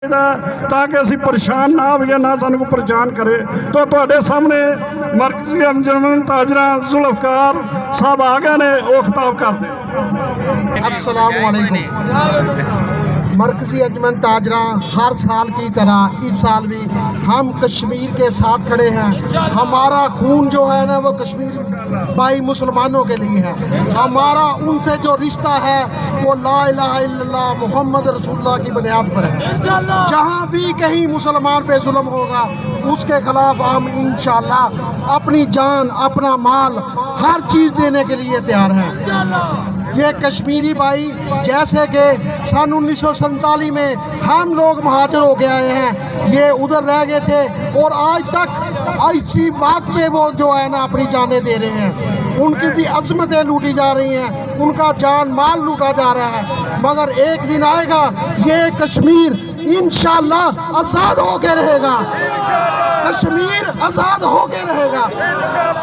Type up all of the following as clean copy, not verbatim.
تاکہ اسی پریشان نہ ہوئے نہ سانو پریشان کرے تو تواڈے سامنے مرکزی انجمن تاجراں ذوالفقار صاحب آ گئے نے وہ خطاب کر دیں۔ السلام علیکم۔ مرکزی انجمن تاجراں ہر سال کی طرح اس سال بھی ہم کشمیر کے ساتھ کھڑے ہیں۔ ہمارا خون جو ہے نا وہ کشمیر بھائی مسلمانوں کے لیے ہے۔ ہمارا ان سے جو رشتہ ہے وہ لا الہ الا اللہ محمد رسول اللہ کی بنیاد پر ہے۔ جہاں بھی کہیں مسلمان پہ ظلم ہوگا اس کے خلاف ہم انشاءاللہ اپنی جان اپنا مال ہر چیز دینے کے لیے تیار ہیں۔ یہ کشمیری بھائی جیسے کہ سن 1947 میں ہم لوگ مہاجر ہو کے آئے ہیں، یہ ادھر رہ گئے تھے اور آج تک ایسی بات پہ وہ جو ہے نا اپنی جانیں دے رہے ہیں۔ ان کی عظمتیں لوٹی جا رہی ہیں، ان کا جان مال لوٹا جا رہا ہے، مگر ایک دن آئے گا یہ کشمیر انشاءاللہ آزاد ہو کے رہے گا۔ کشمیر آزاد ہو کے رہے گا۔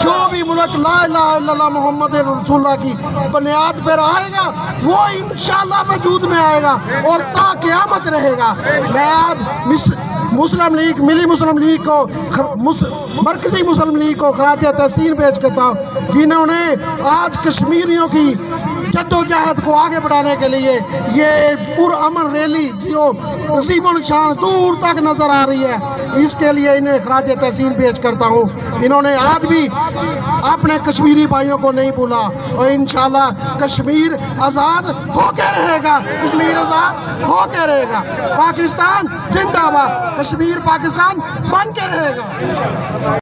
جو بھی ملک لا الہ الا اللہ محمد رسول اللہ کی بنیاد پر آئے گا وہ انشاءاللہ وجود میں آئے گا اور تا قیامت رہے گا۔ میں آج مسلم لیگ ملی مسلم لیگ کو مرکزی مسلم لیگ کو خراج تحسین پیش کرتا ہوں، جنہوں نے آج کشمیریوں کی جدوجہد کو آگے بڑھانے کے لیے یہ پرامن ریلی جو عظیم الشان دور تک نظر آ رہی ہے، اس کے لیے انہیں خراج تحسین پیش کرتا ہوں۔ انہوں نے آج بھی اپنے کشمیری بھائیوں کو نہیں بھولا اور انشاءاللہ کشمیر آزاد ہو کے رہے گا۔ کشمیر آزاد ہو کے رہے گا۔ پاکستان زندہ باد، کشمیر پاکستان بن کے رہے گا۔